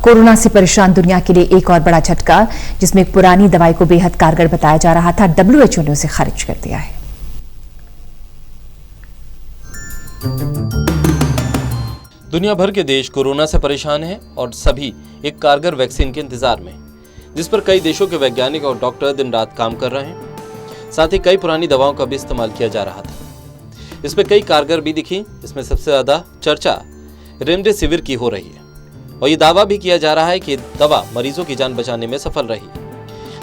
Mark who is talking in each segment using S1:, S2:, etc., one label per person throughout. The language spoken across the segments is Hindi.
S1: कोरोना से परेशान दुनिया के लिए एक और बड़ा झटका, जिसमें एक पुरानी दवाई को बेहद कारगर बताया जा रहा था, WHO ने उसे खारिज कर दिया है।
S2: दुनिया भर के देश कोरोना से परेशान हैं और सभी एक कारगर वैक्सीन के इंतजार में, जिस पर कई देशों के वैज्ञानिक और डॉक्टर दिन रात काम कर रहे हैं। साथ ही कई पुरानी दवाओं का भी इस्तेमाल किया जा रहा था। इसमें कई कारगर भी दिखी। इसमें सबसे ज्यादा चर्चा रेमडेसिविर की हो रही है और ये दावा भी किया जा रहा है कि दवा मरीजों की जान बचाने में सफल रही।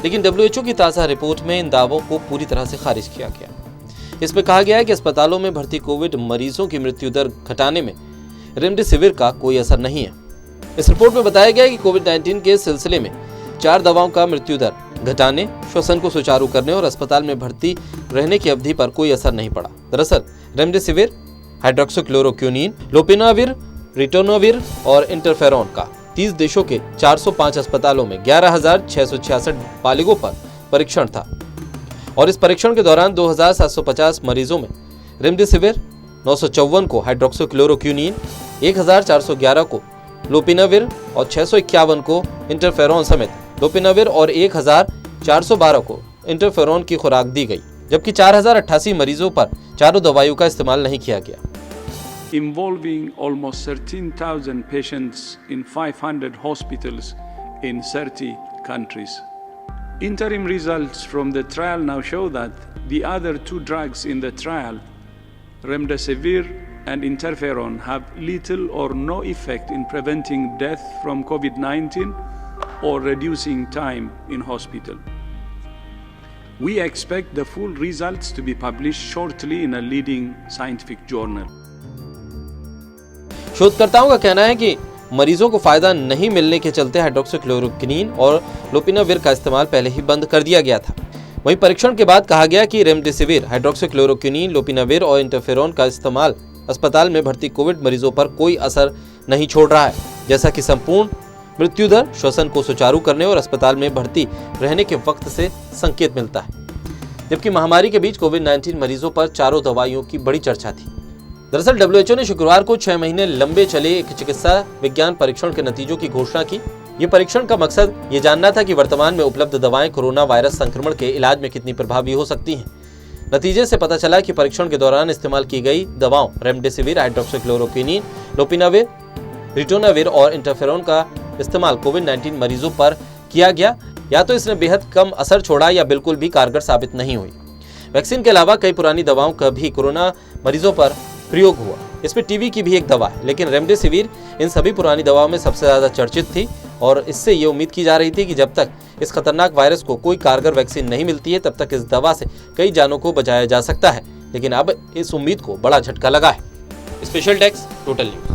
S2: लेकिन WHO की ताज़ा रिपोर्ट में इन दावों को पूरी तरह से खारिज किया गया। इसमें कहा गया है कि अस्पतालों में भर्ती कोविड मरीजों की मृत्यु दर घटाने में रेमडेसिविर का कोई असर नहीं है। इस रिपोर्ट में बताया गया है कि कोविड-19 के सिलसिले में 4 दवाओं का मृत्यु दर घटाने, श्वसन को सुचारू करने और अस्पताल में भर्ती रहने की अवधि पर कोई असर नहीं पड़ा। दरअसल रेमडेसिविर, हाइड्रोक्सीक्लोरोक्विनीन, लोपिनाविर, रिटोनाविर और इंटरफेरॉन का 30 देशों के 405 अस्पतालों में 11,666 बालिगों पर परीक्षण था और इस परीक्षण के दौरान 2,750 मरीजों में रेमडेसिविर, 954 को हाइड्रोक्सीक्लोरोक्विनीन, 1,411 को लोपिनाविर और 651 को इंटरफेरॉन समेत लोपिनाविर और 1,412 को इंटरफेरॉन की खुराक दी गई, जबकि 4,088 मरीजों पर चारों दवाइयों का इस्तेमाल नहीं किया गया।
S3: Involving almost 13,000 patients in 500 hospitals in 30 countries. Interim results from the trial now show that the other 2 drugs in the trial, remdesivir and interferon, have little or no effect in preventing death from COVID-19 or reducing time in hospital. We expect the full results to be published shortly in a leading scientific journal.
S2: शोधकर्ताओं का कहना है कि मरीजों को फायदा नहीं मिलने के चलते हाइड्रोक्सीक्लोरोक्विनीन और लोपिनाविर का इस्तेमाल पहले ही बंद कर दिया गया था। वहीं परीक्षण के बाद कहा गया कि रेमडेसिविर, हाइड्रोक्सीक्लोरोक्विनीन, लोपिनाविर और इंटरफेरॉन का इस्तेमाल अस्पताल में भर्ती कोविड मरीजों पर कोई असर नहीं छोड़ रहा है, जैसा कि संपूर्ण मृत्यु दर, श्वसन को सुचारू करने और अस्पताल में भर्ती रहने के वक्त से संकेत मिलता है। जबकि महामारी के बीच कोविड-19 मरीजों पर चारों दवाइयों की बड़ी चर्चा थी। दरअसल WHO ने शुक्रवार को 6 महीने लंबे चले एक चिकित्सा विज्ञान परीक्षण के नतीजों की घोषणा की। ये परीक्षण का मकसद ये जानना था कि वर्तमान में उपलब्ध दवाएं कोरोना वायरस संक्रमण के इलाज में कितनी प्रभावी हो सकती हैं। नतीजे से पता चला कि परीक्षण के दौरान इस्तेमाल की गई दवाओं रेमडेसिविर, हाइड्रोक्सीक्लोरोक्विनीन, लोपिनाविर, रिटोनाविर और इंटरफेरॉन का इस्तेमाल कोविड-19 मरीजों पर किया गया। या तो इसने बेहद कम असर छोड़ा या बिल्कुल भी कारगर साबित नहीं हुई। वैक्सीन के अलावा कई पुरानी दवाओं का भी कोरोना मरीजों पर प्रयोग हुआ। इसमें टीबी की भी एक दवा है, लेकिन रेमडेसिविर इन सभी पुरानी दवाओं में सबसे ज्यादा चर्चित थी और इससे ये उम्मीद की जा रही थी कि जब तक इस खतरनाक वायरस को कोई कारगर वैक्सीन नहीं मिलती है, तब तक इस दवा से कई जानों को बचाया जा सकता है। लेकिन अब इस उम्मीद को बड़ा झटका लगा है। Special desk, total news.